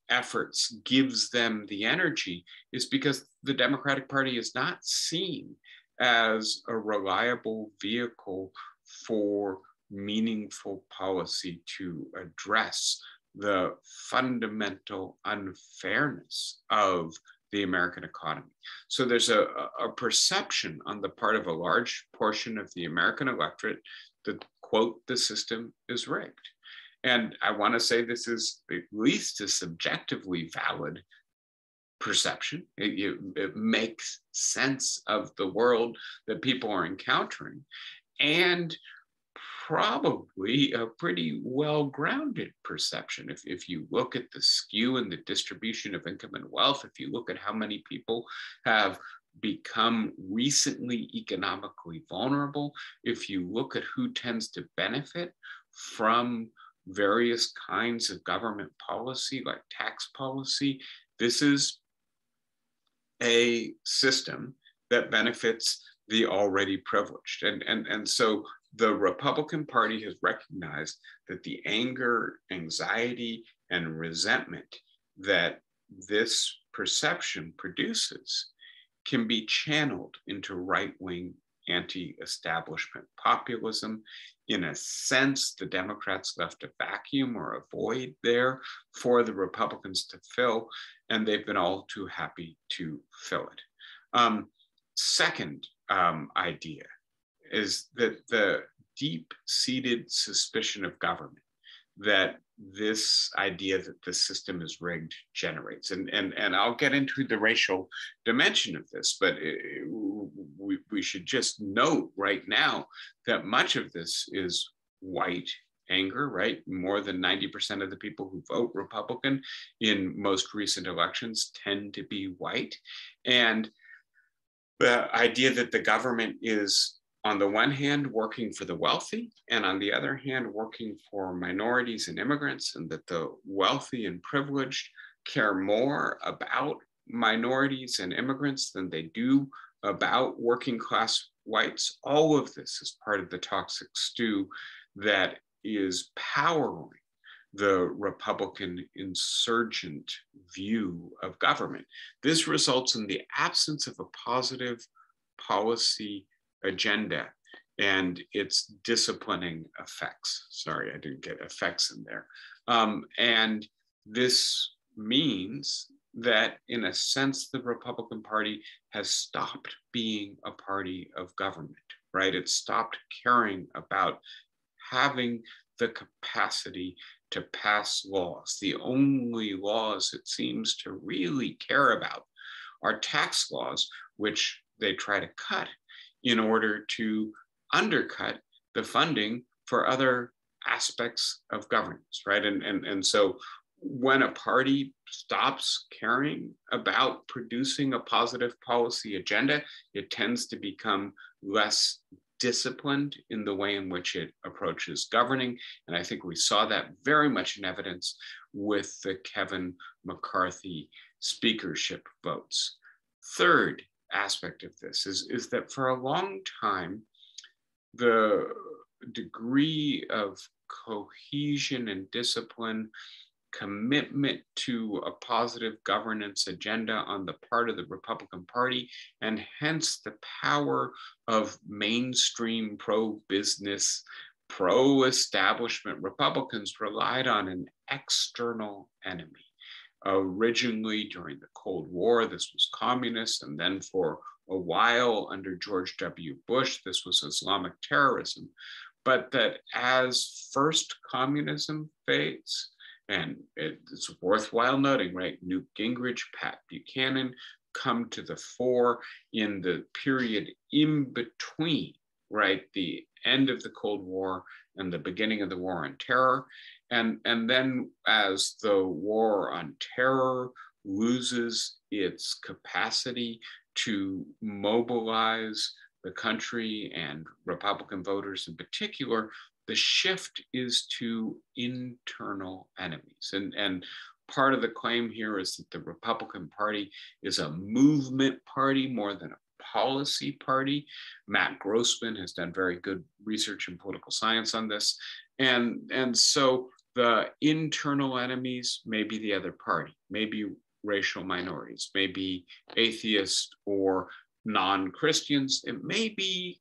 efforts, gives them the energy, is because the Democratic Party is not seen as a reliable vehicle for meaningful policy to address the fundamental unfairness of the American economy. So there's a perception on the part of a large portion of the American electorate that, quote, the system is rigged. And I want to say this is at least a subjectively valid perception. It makes sense of the world that people are encountering, and probably a pretty well-grounded perception. If you look at the skew in the distribution of income and wealth, if you look at how many people have become recently economically vulnerable, if you look at who tends to benefit from various kinds of government policy, like tax policy, this is a system that benefits the already privileged. And so the Republican Party has recognized that the anger, anxiety, and resentment that this perception produces can be channeled into right-wing anti-establishment populism. In a sense, the Democrats left a vacuum or a void there for the Republicans to fill, and they've been all too happy to fill it. Second idea is that the deep-seated suspicion of government that this idea that the system is rigged generates. And I'll get into the racial dimension of this, but we should just note right now that much of this is white anger, right? More than 90% of the people who vote Republican in most recent elections tend to be white. And the idea that the government is, on the one hand, working for the wealthy, and on the other hand, working for minorities and immigrants, and that the wealthy and privileged care more about minorities and immigrants than they do about working class whites. All of this is part of the toxic stew that is powering the Republican insurgent view of government. This results in the absence of a positive policy agenda and its disciplining effects. Sorry, I didn't get effects in there. And this means that, in a sense, the Republican Party has stopped being a party of government, right? It stopped caring about having the capacity to pass laws. The only laws it seems to really care about are tax laws, which they try to cut in order to undercut the funding for other aspects of governance, right? And so when a party stops caring about producing a positive policy agenda, it tends to become less disciplined in the way in which it approaches governing. And I think we saw that very much in evidence with the Kevin McCarthy speakership votes. Third aspect of this is that for a long time, the degree of cohesion and discipline commitment to a positive governance agenda on the part of the Republican Party, and hence the power of mainstream pro-business, pro-establishment Republicans relied on an external enemy. Originally, during the Cold War, this was communists, and then for a while under George W. Bush, this was Islamic terrorism. But that as first communism fades, and it's worthwhile noting, right, Newt Gingrich, Pat Buchanan come to the fore in the period in between, right, the end of the Cold War and the beginning of the War on Terror. And then as the War on Terror loses its capacity to mobilize the country and Republican voters in particular, the shift is to internal enemies. And part of the claim here is that the Republican Party is a movement party more than a policy party. Matt Grossman has done very good research in political science on this. And so the internal enemies may be the other party, maybe racial minorities, maybe atheists or non-Christians. It may be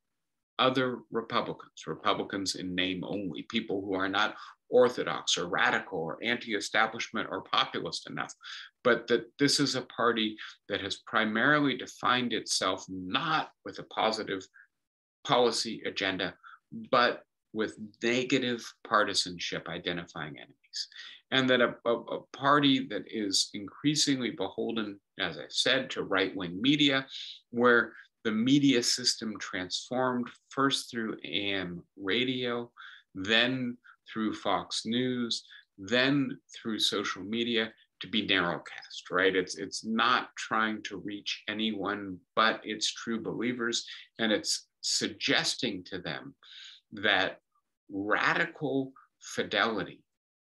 other Republicans, Republicans in name only, people who are not orthodox or radical or anti-establishment or populist enough, but that this is a party that has primarily defined itself not with a positive policy agenda, but with negative partisanship identifying enemies. And that a party that is increasingly beholden, as I said, to right-wing media, where the media system transformed first through AM radio, then through Fox News, then through social media to be narrowcast, right? It's not trying to reach anyone but its true believers, and it's suggesting to them that radical fidelity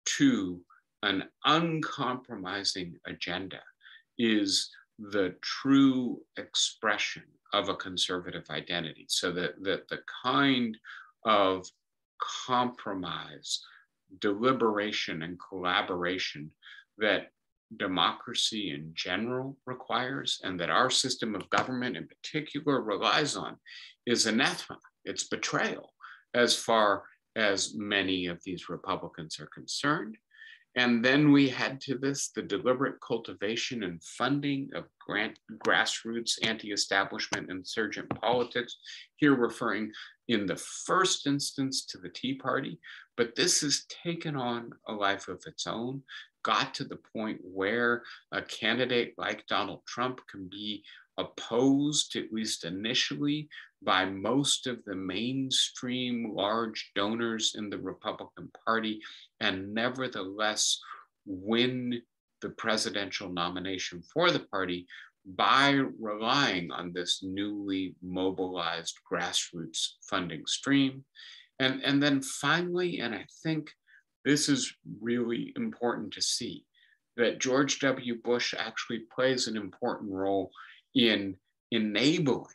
to an uncompromising agenda is the true expression of a conservative identity. So that the kind of compromise, deliberation, and collaboration that democracy in general requires, and that our system of government in particular relies on, is anathema. It's betrayal, as far as many of these Republicans are concerned. And then we had to this, the deliberate cultivation and funding of grassroots anti-establishment insurgent politics, here referring in the first instance to the Tea Party, but this has taken on a life of its own, got to the point where a candidate like Donald Trump can be opposed, at least initially, by most of the mainstream large donors in the Republican Party, and nevertheless win the presidential nomination for the party by relying on this newly mobilized grassroots funding stream. And then finally, and I think this is really important to see, that George W. Bush actually plays an important role in enabling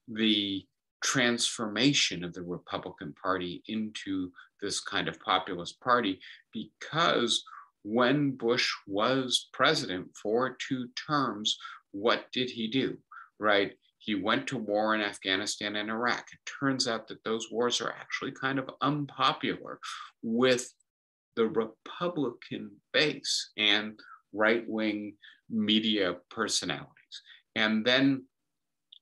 the transformation of the Republican Party into this kind of populist party, because when Bush was president for 2 terms, what did he do, right? He went to war in Afghanistan and Iraq. It turns out that those wars are actually kind of unpopular with the Republican base and right-wing media personalities. And then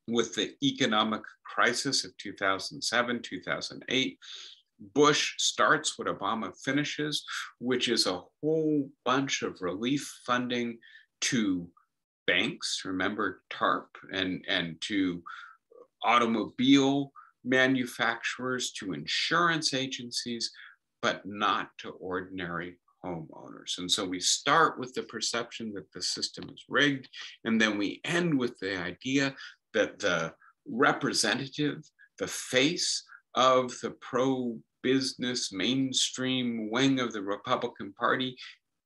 with the economic crisis of 2007, 2008, Bush starts what Obama finishes, which is a whole bunch of relief funding to banks, remember TARP, and to automobile manufacturers, to insurance agencies, but not to ordinary homeowners. And so we start with the perception that the system is rigged, and then we end with the idea that the representative, the face of the pro-business mainstream wing of the Republican Party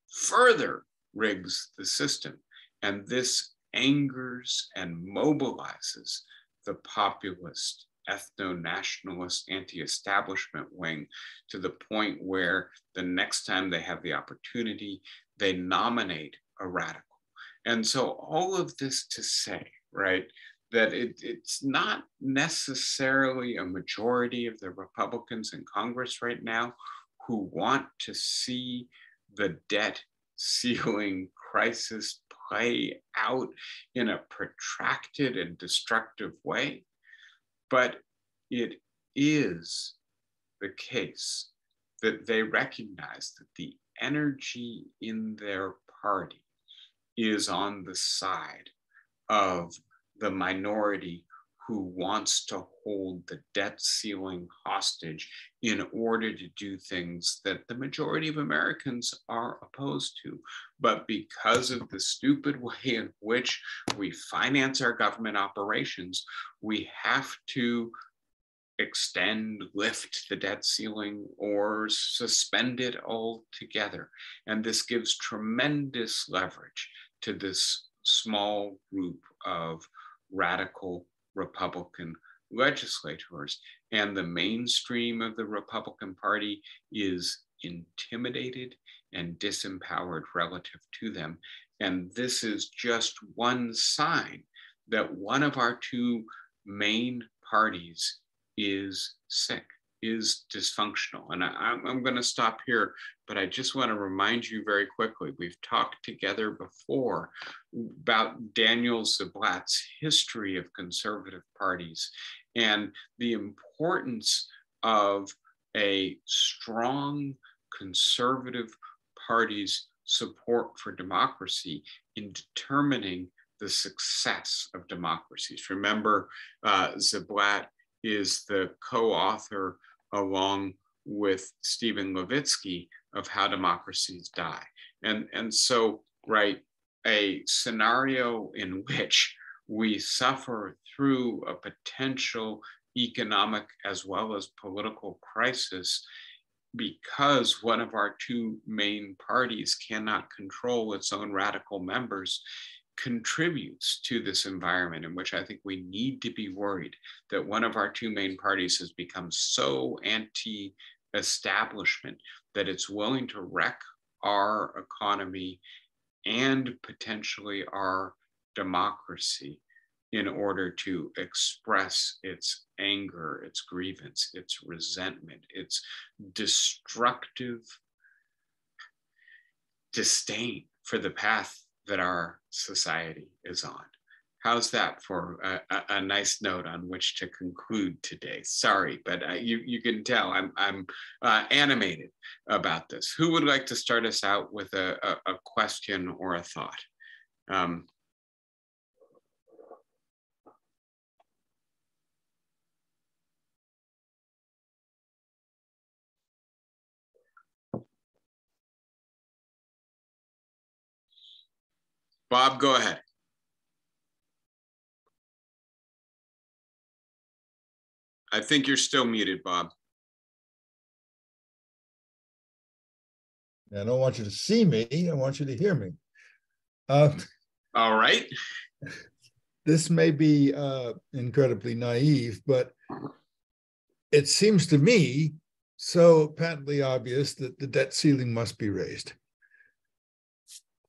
further rigs the system. And this angers and mobilizes the populist, ethno-nationalist, anti-establishment wing to the point where the next time they have the opportunity, they nominate a radical. And so all of this to say, right, that it's not necessarily a majority of the Republicans in Congress right now who want to see the debt ceiling crisis play out in a protracted and destructive way, but it is the case that they recognize that the energy in their party is on the side of the minority who wants to hold the debt ceiling hostage in order to do things that the majority of Americans are opposed to. But because of the stupid way in which we finance our government operations, we have to extend, lift the debt ceiling, or suspend it altogether. And this gives tremendous leverage to this small group of radical Republican legislators. And the mainstream of the Republican Party is intimidated and disempowered relative to them. And this is just one sign that one of our two main parties is sick, is dysfunctional. And I'm going to stop here, but I just want to remind you very quickly, we've talked together before about Daniel Ziblatt's history of conservative parties and the importance of a strong conservative party's support for democracy in determining the success of democracies. Remember, Ziblatt is the co-author along with Stephen Levitsky of How Democracies Die. And so, right, a scenario in which we suffer through a potential economic as well as political crisis because one of our two main parties cannot control its own radical members contributes to this environment in which I think we need to be worried that one of our two main parties has become so anti-establishment that it's willing to wreck our economy and potentially our democracy in order to express its anger, its grievance, its resentment, its destructive disdain for the path that our society is on. How's that for a nice note on which to conclude today? Sorry, but you can tell I'm animated about this. Who would like to start us out with a question or a thought? Bob, go ahead. I think you're still muted, Bob. I don't want you to see me. I want you to hear me. All right. This may be incredibly naive, but it seems to me so patently obvious that the debt ceiling must be raised.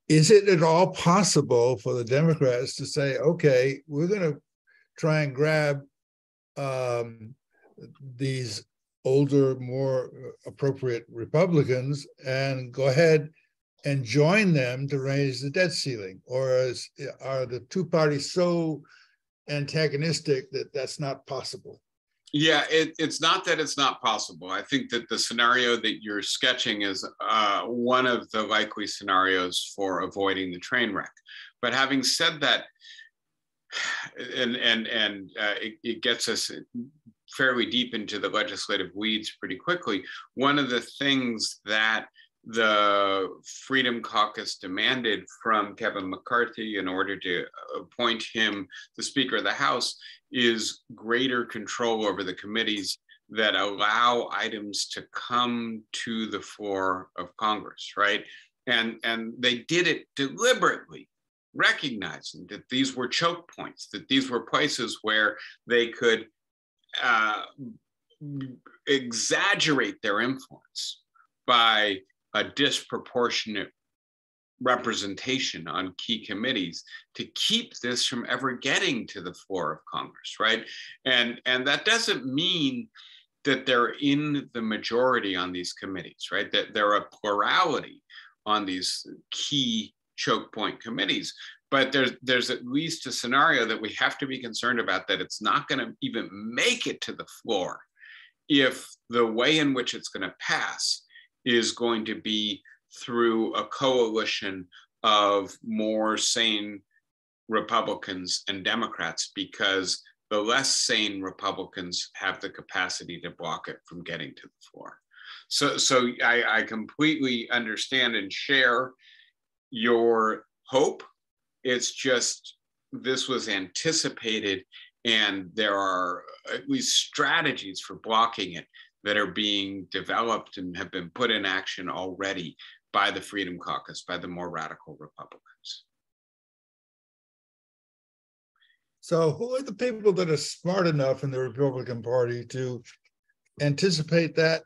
Is it at all possible for the Democrats to say, okay, we're going to try and grab these older, more appropriate Republicans and go ahead and join them to raise the debt ceiling? Or are the two parties so antagonistic that that's not possible? Yeah, it's not that it's not possible. I think that the scenario that you're sketching is one of the likely scenarios for avoiding the train wreck. But having said that, it gets us fairly deep into the legislative weeds pretty quickly. One of the things that the Freedom Caucus demanded from Kevin McCarthy in order to appoint him the Speaker of the House is greater control over the committees that allow items to come to the floor of Congress, right? And they did it deliberately, recognizing that these were choke points, that these were places where they could exaggerate their influence by a disproportionate representation on key committees to keep this from ever getting to the floor of Congress, right? And that doesn't mean that they're in the majority on these committees, right? That they're a plurality on these key choke point committees. But there's at least a scenario that we have to be concerned about, that it's not going to even make it to the floor if the way in which it's going to pass is going to be through a coalition of more sane Republicans and Democrats, because the less sane Republicans have the capacity to block it from getting to the floor. So I completely understand and share your hope. It's just, this was anticipated, and there are at least strategies for blocking it that are being developed and have been put in action already by the Freedom Caucus, by the more radical Republicans. So who are the people that are smart enough in the Republican Party to anticipate that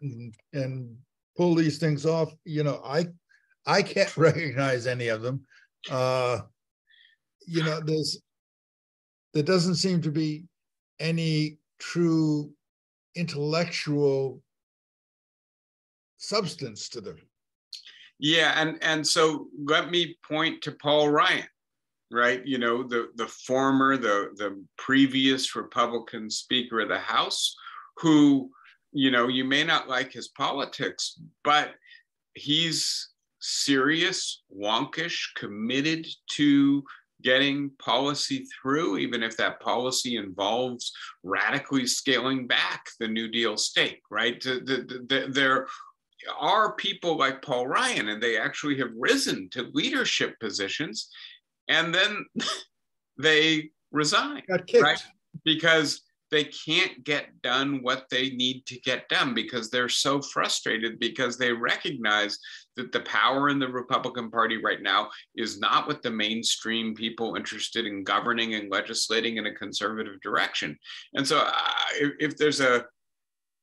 and pull these things off? You know, I can't recognize any of them. You know, there doesn't seem to be any true intellectual substance to them. Yeah, and so let me point to Paul Ryan, right? You know, the previous Republican Speaker of the House, who, you know, you may not like his politics, but he's serious, wonkish, committed to getting policy through, even if that policy involves radically scaling back the New Deal stake, right? There are people like Paul Ryan, and they actually have risen to leadership positions, and then they resign, Got kicked. right? Because they can't get done what they need to get done, because they're so frustrated, because they recognize that the power in the Republican Party right now is not with the mainstream people interested in governing and legislating in a conservative direction. And so if there's a,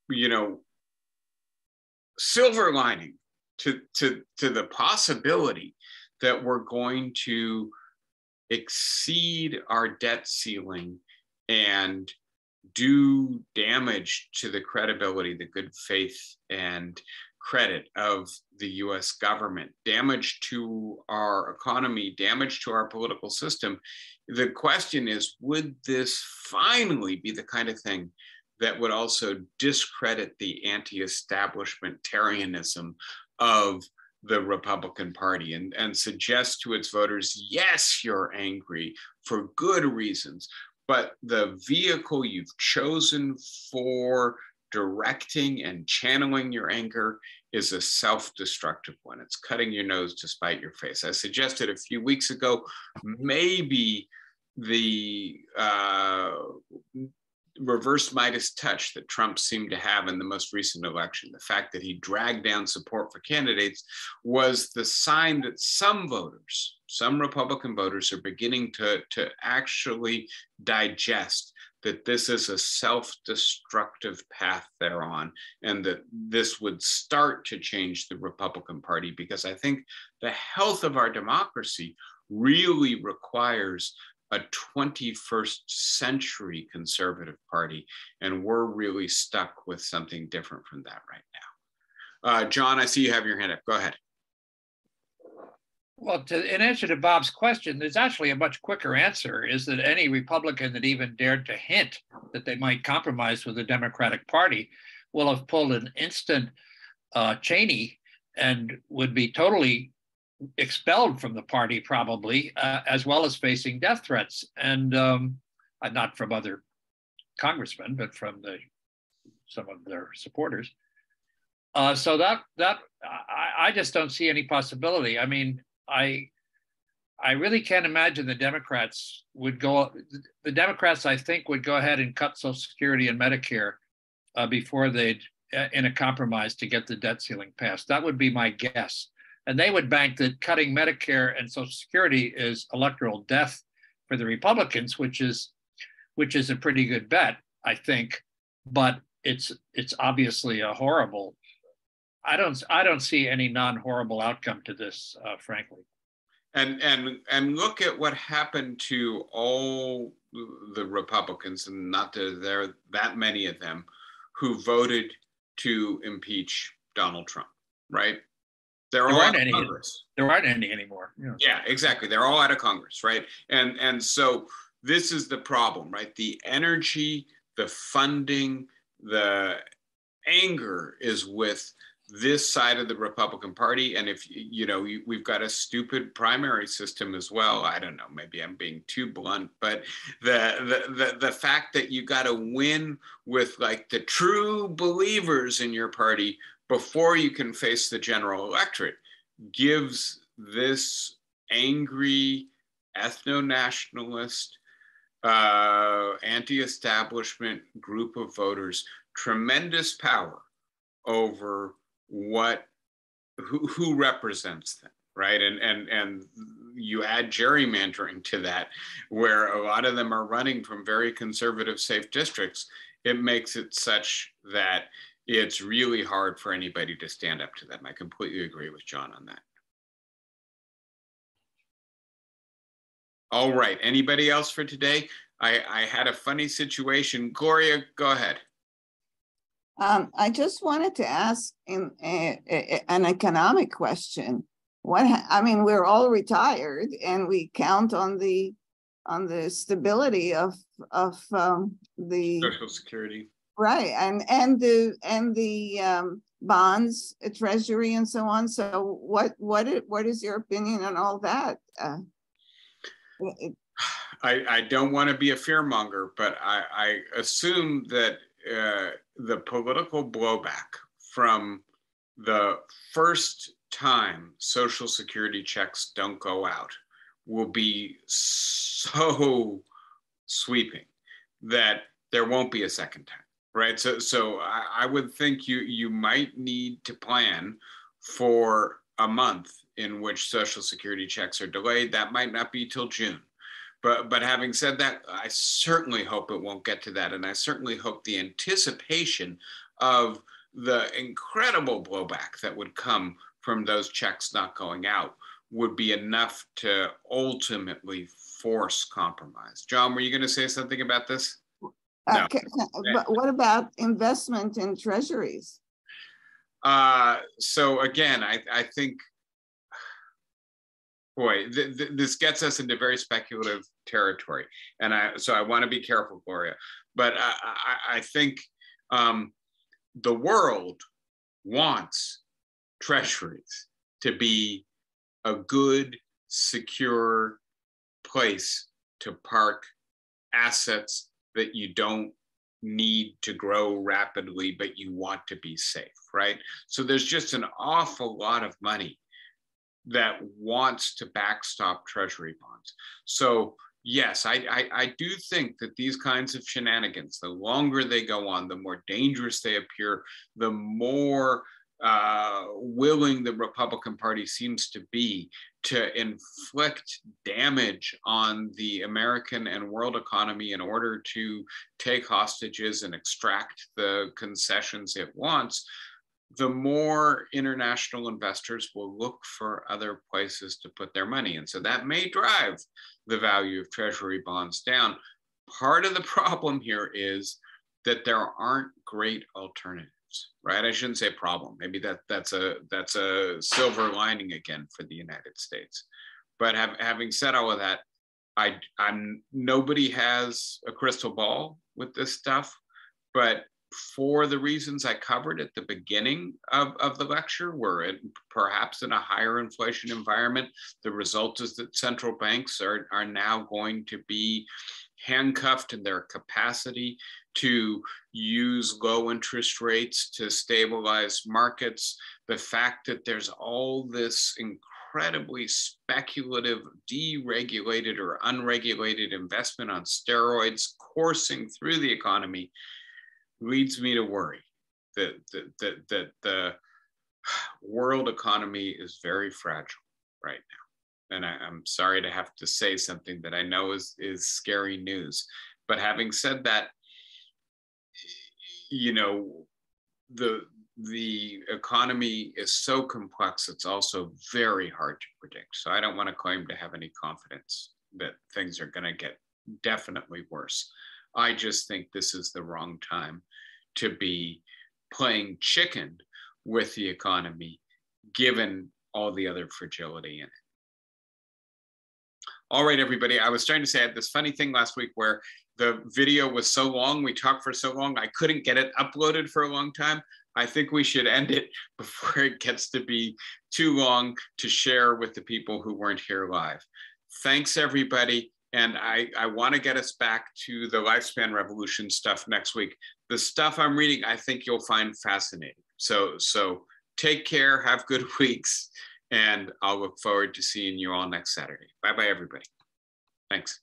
you know, silver lining to the possibility that we're going to exceed our debt ceiling and do damage to the credibility, the good faith and credit of the US government, damage to our economy, damage to our political system, the question is, would this finally be the kind of thing that would also discredit the anti-establishmentarianism of the Republican Party and suggest to its voters, yes, you're angry for good reasons, but the vehicle you've chosen for directing and channeling your anger is a self-destructive one. It's cutting your nose to spite your face. I suggested a few weeks ago, maybe the reverse Midas touch that Trump seemed to have in the most recent election, the fact that he dragged down support for candidates, was the sign that some voters, some Republican voters, are beginning to actually digest that this is a self-destructive path they're on, and that this would start to change the Republican Party, because I think the health of our democracy really requires a 21st century conservative party, and we're really stuck with something different from that right now. John, I see you have your hand up. Go ahead. Well, in answer to Bob's question, there's actually a much quicker answer, is that any Republican that even dared to hint that they might compromise with the Democratic Party will have pulled an instant Cheney and would be totally expelled from the party probably, as well as facing death threats, and not from other congressmen, but from some of their supporters. So that I just don't see any possibility. I mean, I really can't imagine the Democrats would go. The Democrats, I think, would go ahead and cut Social Security and Medicare before they'd in a compromise to get the debt ceiling passed. That would be my guess. And they would bank that cutting Medicare and Social Security is electoral death for the Republicans, which is a pretty good bet, I think. But it's obviously a horrible. I don't see any non-horrible outcome to this, frankly. And look at what happened to all the Republicans, and not that there are that many of them, who voted to impeach Donald Trump, right? They're all out of Congress. There aren't any anymore. Yeah, exactly. They're all out of Congress, right? And so this is the problem, right? The energy, the funding, the anger is with this side of the Republican Party. And if we've got a stupid primary system as well. I don't know, maybe I'm being too blunt, but the fact that you got to win with like the true believers in your party before you can face the general electorate gives this angry ethno-nationalist, anti-establishment group of voters tremendous power over who represents them, right? And you add gerrymandering to that, where a lot of them are running from very conservative safe districts. It makes it such that it's really hard for anybody to stand up to them. I completely agree with John on that. All right, anybody else for today? I had a funny situation. Gloria, go ahead. I just wanted to ask an economic question. We're all retired, and we count on the stability of the Social Security, right, and the bonds, Treasury, and so on. So, what is your opinion on all that? I don't want to be a fearmonger, but I assume that the political blowback from the first time Social Security checks don't go out will be so sweeping that there won't be a second time, right? So I would think you might need to plan for a month in which Social Security checks are delayed. That might not be till June. But having said that, I certainly hope it won't get to that. And I certainly hope the anticipation of the incredible blowback that would come from those checks not going out would be enough to ultimately force compromise. John, were you going to say something about this? No. But what about investment in treasuries? So again, I think, boy, this gets us into very speculative territory. And so I want to be careful, Gloria. But I think the world wants treasuries to be a good, secure place to park assets that you don't need to grow rapidly, but you want to be safe, right? So there's just an awful lot of money that wants to backstop treasury bonds. So yes, I do think that these kinds of shenanigans, the longer they go on, the more dangerous they appear, the more willing the Republican Party seems to be to inflict damage on the American and world economy in order to take hostages and extract the concessions it wants, the more international investors will look for other places to put their money. And so that may drive the value of treasury bonds down. Part of the problem here is that there aren't great alternatives, right? I shouldn't say problem. Maybe that's a silver lining again for the United States. But having said all of that, nobody has a crystal ball with this stuff, but for the reasons I covered at the beginning of the lecture, we're perhaps in a higher inflation environment. The result is that central banks are now going to be handcuffed in their capacity to use low interest rates to stabilize markets. The fact that there's all this incredibly speculative, deregulated or unregulated investment on steroids coursing through the economy leads me to worry that the world economy is very fragile right now. And I'm sorry to have to say something that I know is scary news. But having said that, you know, the economy is so complex, it's also very hard to predict. So I don't want to claim to have any confidence that things are going to get definitely worse. I just think this is the wrong time to be playing chicken with the economy, given all the other fragility in it. All right, everybody. I was trying to say I had this funny thing last week where the video was so long, we talked for so long, I couldn't get it uploaded for a long time. I think we should end it before it gets to be too long to share with the people who weren't here live. Thanks, everybody. And I want to get us back to the lifespan revolution stuff next week. The stuff I'm reading, I think you'll find fascinating. So take care, have good weeks, and I'll look forward to seeing you all next Saturday. Bye-bye, everybody. Thanks.